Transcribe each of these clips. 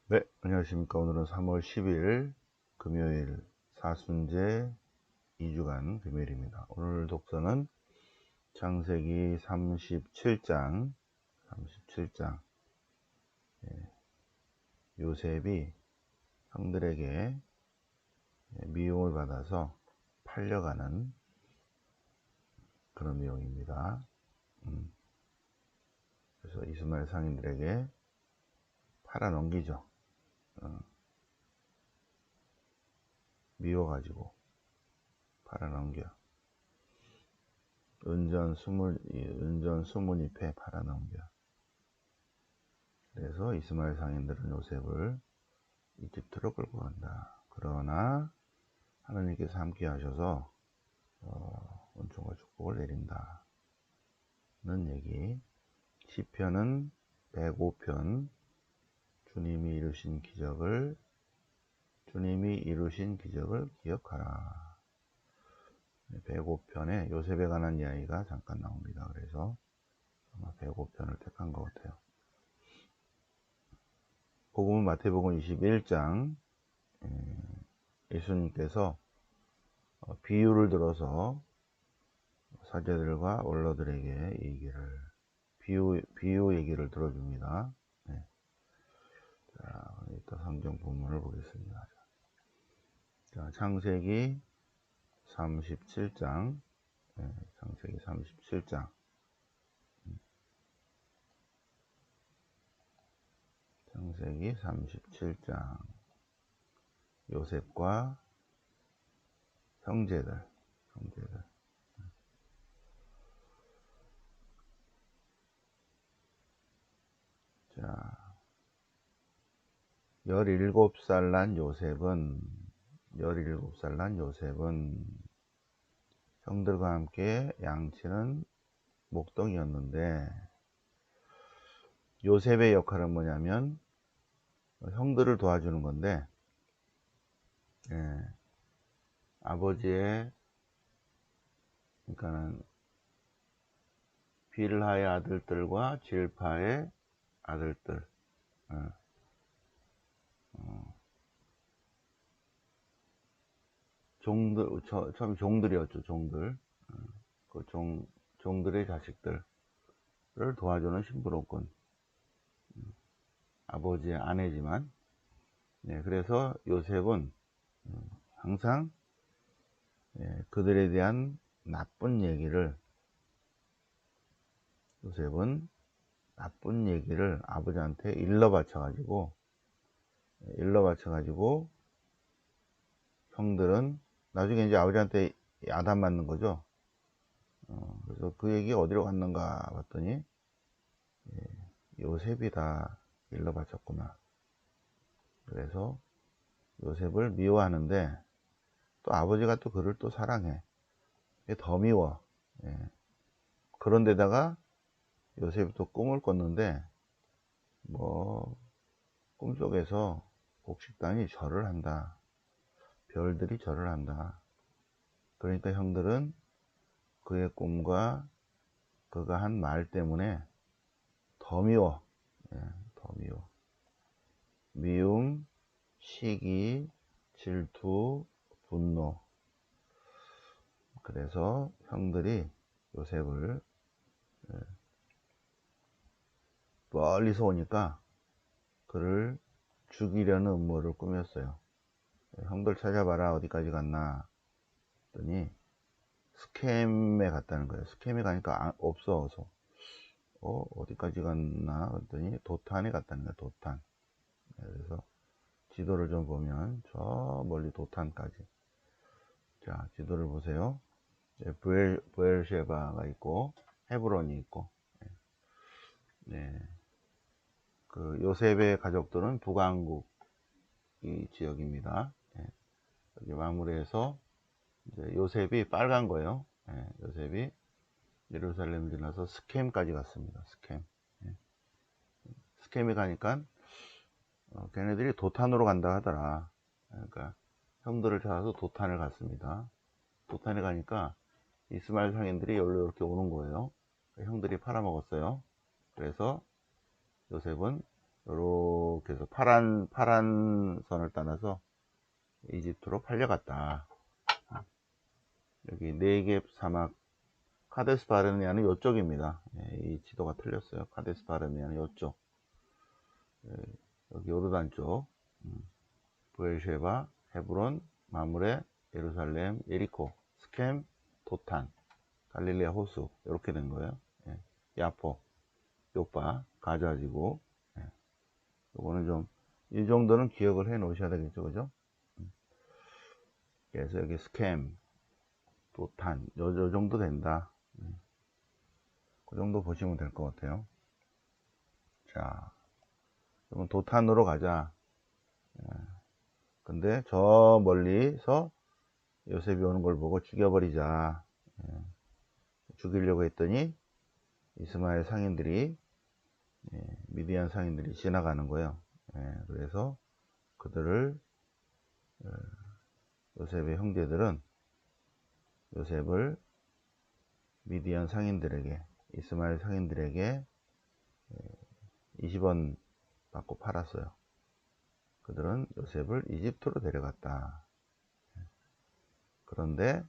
네, 안녕하십니까. 오늘은 3월 10일 금요일 사순제 2주간 금요일입니다. 오늘 독서는 창세기 37장 요셉이 형들에게 미움을 받아서 팔려가는 그런 내용입니다. 그래서 이스마엘 상인들에게 팔아넘기죠. 미워가지고 팔아넘겨. 은전 20잎에 팔아넘겨. 그래서 이스마엘 상인들은 요셉을 이집트로 끌고 간다. 그러나 하나님께서 함께 하셔서 은총과 축복을 내린다는 얘기. 시편은 105편 주님이 이루신 기적을 기억하라. 105편에 요셉에 관한 이야기가 잠깐 나옵니다. 그래서 아마 105편을 택한 것 같아요. 복음은 마태복음 21장. 예수님께서 비유를 들어서 사제들과 원로들에게 비유 얘기를 들어줍니다. 네. 자, 이따 성경 본문을 보겠습니다. 자, 창세기 37장. 네, 창세기 37장. 창세기 37장. 요셉과 형제들. 자, 17살 난 요셉은 형들과 함께 양치는 목동이었는데, 요셉의 역할은 뭐냐면 형들을 도와주는 건데, 아버지의, 그러니까는 빌하의 아들들과 질파의 아들들, 처음 종들이었죠. 그 종들의 자식들을 도와주는 신부로군. 아버지의 아내지만, 그래서 요셉은 항상 그들에 대한 나쁜 얘기를 아버지한테 일러 바쳐가지고 형들은 나중에 이제 아버지한테 야단 맞는 거죠. 그래서 그 얘기 어디로 갔는가 봤더니 요셉이 다 일러 바쳤구나. 그래서 요셉을 미워하는데, 또 아버지가 또 그를 또 사랑해. 더 미워. 그런데다가 요셉이 또 꿈을 꿨는데, 꿈속에서 곡식단이 절을 한다. 별들이 절을 한다. 그러니까 형들은 그의 꿈과 그가 한 말 때문에 더 미워. 더 미워. 미움, 시기, 질투, 분노. 그래서 형들이 요셉을 멀리서 오니까 그를 죽이려는 음모를 꾸몄어요. 형들 찾아봐라. 어디까지 갔나 했더니 스켐에 갔다는 거예요. 스켐에 가니까 없어. 어디까지 갔나 했더니 도탄에 갔다는 거예요. 도탄. 그래서 지도를 좀 보면 저 멀리 도탄까지. 자, 지도를 보세요. 부엘셰바가 있고 헤브론이 있고. 그 요셉의 가족들은 북왕국 이 지역입니다. 여기 마무리해서 이제 요셉이 빨간 거예요. 요셉이 예루살렘을 지나서 스켐까지 갔습니다. 스켐에 가니까 걔네들이 도탄으로 간다 하더라. 그러니까 형들을 찾아서 도탄을 갔습니다. 도탄에 가니까 이스마엘 상인들이 여기로 이렇게 오는 거예요. 형들이 팔아먹었어요. 그래서 요셉은 요렇게 해서 파란 선을 따라서 이집트로 팔려갔다. 여기 네겝 사막, 카데스 바르네아는 요쪽입니다. 이 지도가 틀렸어요. 카데스 바르네아는 요쪽. 여기 요르단 쪽. 브에르쉐바, 헤브론, 마므레, 예루살렘, 예리코, 스켐, 도탄, 갈릴레아 호수. 이렇게 된 거예요. 야포, 요빠, 가자지구. 요거는 좀, 이 정도는 기억을 해 놓으셔야 되겠죠. 그죠? 그래서 여기 스켐, 도탄, 요 정도 된다. 그 정도 보시면 될 것 같아요. 자, 그러면 도탄으로 가자. 근데 저 멀리서 요셉이 오는 걸 보고 죽여버리자. 죽이려고 했더니 이스마엘 상인들이, 미디안 상인들이 지나가는 거예요. 그래서 그들을, 요셉의 형제들은 요셉을 미디안 상인들에게, 이스마엘 상인들에게 20원 받고 팔았어요. 그들은 요셉을 이집트로 데려갔다. 그런데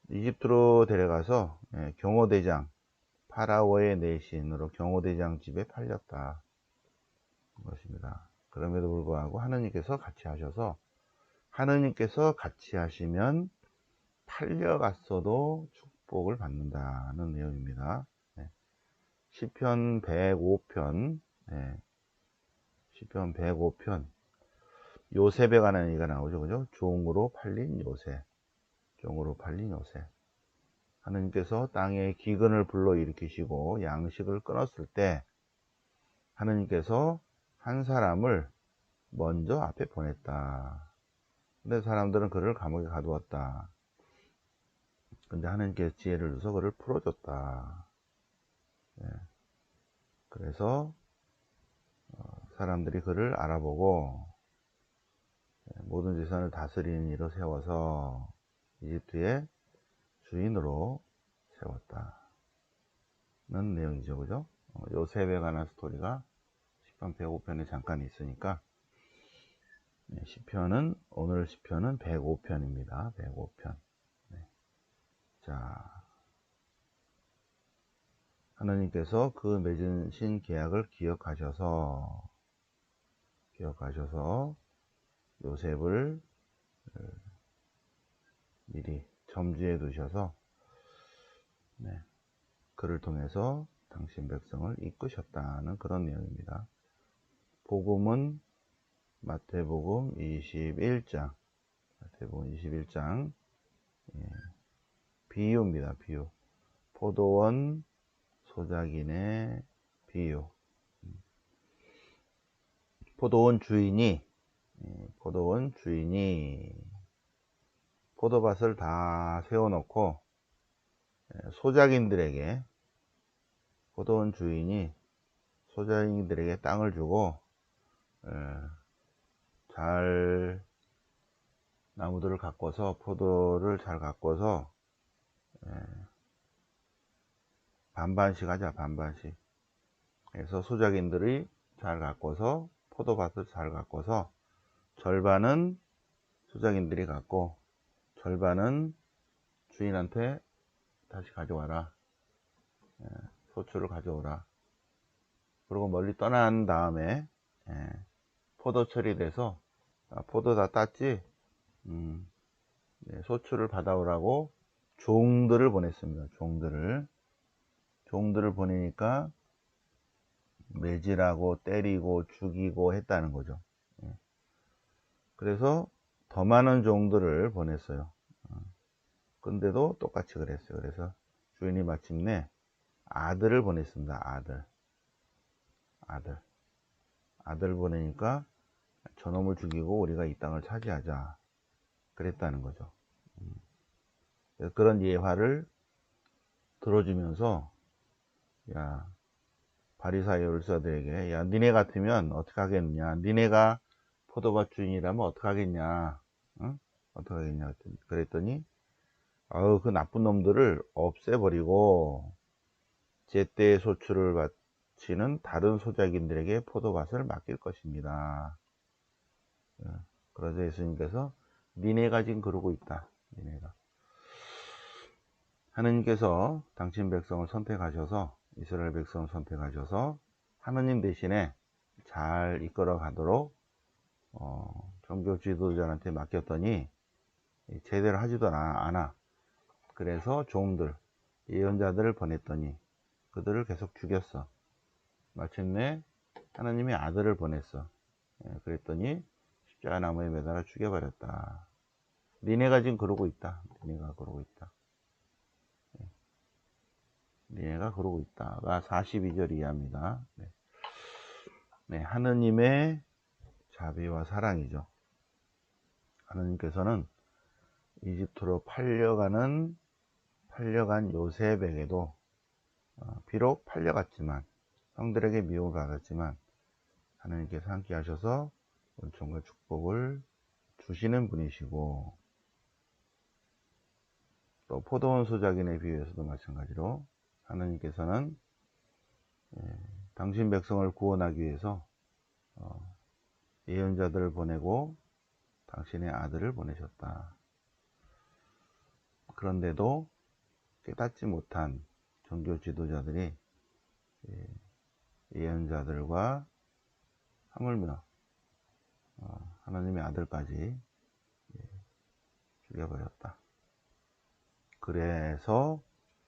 이집트로 데려가서 경호대장, 파라오의 내신으로 경호대장 집에 팔렸다. 것입니다. 그럼에도 불구하고 하느님께서 같이 하셔서, 하느님께서 같이 하시면 팔려갔어도 축복을 받는다는 내용입니다. 시편 105편, 시편 105편, 요셉에 관한 얘기가 나오죠. 그죠? 종으로 팔린 요셉. 종으로 팔린 요셉. 하느님께서 땅에 기근을 불러일으키시고 양식을 끊었을 때 하느님께서 한 사람을 먼저 앞에 보냈다. 근데 사람들은 그를 감옥에 가두었다. 근데 하느님께서 지혜를 줘서 그를 풀어줬다. 그래서 사람들이 그를 알아보고 모든 재산을 다스리는 이로 세워서 이집트의 주인으로 세웠다는 내용이죠. 그죠? 요셉에 관한 스토리가 시편 105편에 잠깐 있으니까, 시편은, 오늘 시편은 105편입니다. 105편. 자, 하나님께서 그 맺으신 계약을 기억하셔서 요셉을 미리 점지해 두셔서 그를 통해서 당신 백성을 이끄셨다는 그런 내용입니다. 복음은 마태복음 21장, 비유입니다. 비유. 포도원 소작인의 비유. 포도원 주인이 포도밭을 다 세워놓고 소작인들에게, 포도원 주인이 소작인들에게 땅을 주고 잘 나무들을 가꿔서, 포도를 잘 가꿔서 반반씩 하자. 반반씩 그래서 소작인들이 잘 가꿔서, 포도밭을 잘 가꿔서 절반은 소작인들이 갖고 절반은 주인한테 다시 가져와라. 소출을 가져오라. 그리고 멀리 떠난 다음에 포도철이 돼서 포도 다 땄지? 소출을 받아오라고 종들을 보냈습니다. 종들을 보내니까 매질하고 때리고 죽이고 했다는 거죠. 그래서 더 많은 종들을 보냈어요. 근데도 똑같이 그랬어요. 그래서 주인이 마침내 아들을 보냈습니다. 아들 보내니까 저놈을 죽이고 우리가 이 땅을 차지하자 그랬다는 거죠. 그래서 그런 예화를 들어주면서, 야, 바리사의 율사들에게, 야, 니네 같으면 어떻게 하겠느냐, 니네가 포도밭 주인이라면 어떻게 하겠냐, 응? 어떻게 하겠냐 그랬더니, 그 나쁜 놈들을 없애버리고 제때 소출을 바치는 다른 소작인들에게 포도밭을 맡길 것입니다. 그러자 예수님께서 니네가 지금 그러고 있다. 니네가. 하느님께서 당신 백성을 선택하셔서, 이스라엘 백성을 선택하셔서 하느님 대신에 잘 이끌어 가도록 종교 지도자한테 맡겼더니 제대로 하지도 않아. 그래서 종들, 예언자들을 보냈더니 그들을 계속 죽였어. 마침내 하나님의 아들을 보냈어. 그랬더니 십자가 나무에 매달아 죽여버렸다. 니네가 지금 그러고 있다. 니네가 그러고 있다. 니네가 그러고 있다가 42절 이하입니다. 네, 하느님의 자비와 사랑이죠. 하느님께서는 이집트로 팔려간 요셉에게도 비록 팔려갔지만, 형들에게 미움을 받았지만 하느님께서 함께 하셔서 은총과 축복을 주시는 분이시고, 또 포도원 소작인의 비유에서도 마찬가지로 하느님께서는 당신 백성을 구원하기 위해서 예언자들을 보내고 당신의 아들을 보내셨다. 그런데도 깨닫지 못한 종교 지도자들이 예언자들과 하물며 하나님의 아들까지 죽여버렸다. 그래서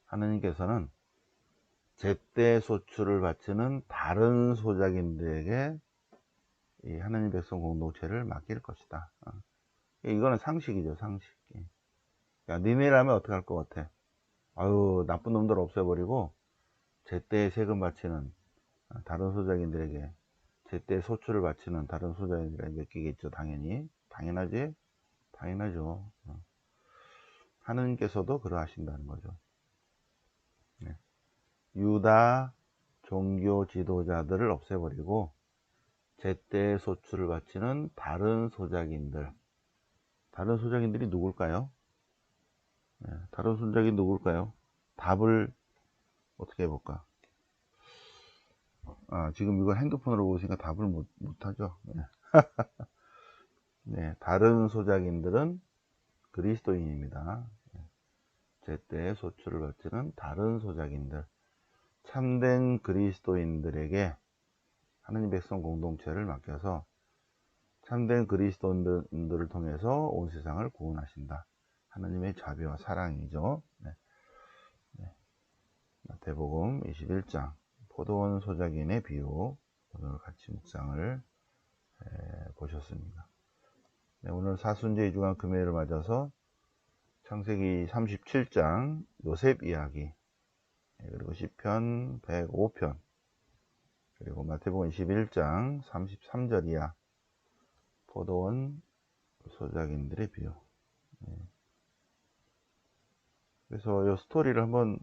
하느님께서는 제때 소출을 바치는 다른 소작인들에게 이 하나님 백성 공동체를 맡길 것이다. 이거는 상식이죠, 상식. 야, 니네라면 어떻게 할 것 같아? 아유, 나쁜 놈들 없애버리고 제때 세금 바치는 다른 소작인들에게, 제때 소출을 바치는 다른 소작인들에게 맡기겠죠. 당연하지? 당연하죠. 하느님께서도 그러하신다는 거죠. 네. 유다 종교 지도자들을 없애버리고 제때 소출을 바치는 다른 소작인들이 누굴까요? 네, 다른 소작이 누굴까요? 답을 어떻게 해볼까? 지금 이거 핸드폰으로 보시니까 답을 못하죠. 네. 네, 다른 소작인들은 그리스도인입니다. 제때 소출을 바치는 다른 소작인들, 참된 그리스도인들에게 하느님 백성 공동체를 맡겨서 참된 그리스도인들을 통해서 온 세상을 구원하신다. 하느님의 자비와 사랑이죠. 네. 마태복음 21장 포도원 소작인의 비유, 오늘 같이 묵상을 보셨습니다. 네, 오늘 사순절 2주간 금요일을 맞아서 창세기 37장 요셉 이야기, 그리고 시편 105편, 그리고 마태복음 21장 33절 이하 포도원 소작인들의 비유. 그래서 이 스토리를 한번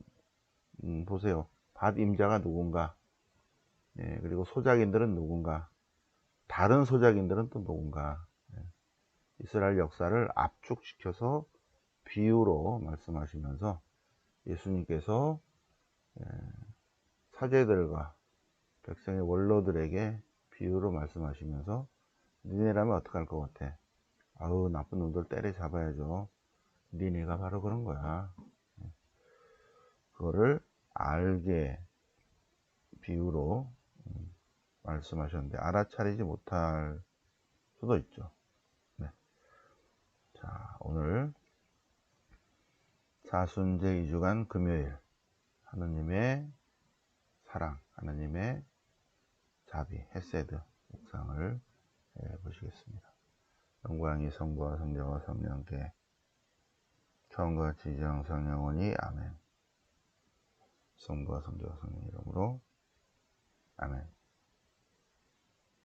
보세요. 밭 임자가 누군가, 그리고 소작인들은 누군가, 다른 소작인들은 또 누군가. 이스라엘 역사를 압축시켜서 비유로 말씀하시면서 예수님께서 사제들과 백성의 원로들에게 비유로 말씀하시면서 니네라면 어떡할 것 같아? 아우, 나쁜 놈들 때려잡아야죠. 니네가 바로 그런 거야. 그거를 알게 비유로 말씀하셨는데 알아차리지 못할 수도 있죠. 네. 자, 오늘 사순절 2주간 금요일 하느님의 사랑, 하느님의 자비, 헤세드 묵상을 보시겠습니다. 영광이 성부와 성자와 성령께 처음과 같이 이제 항상 영원히 아멘. 성부와 성자와 성령 이름으로 아멘.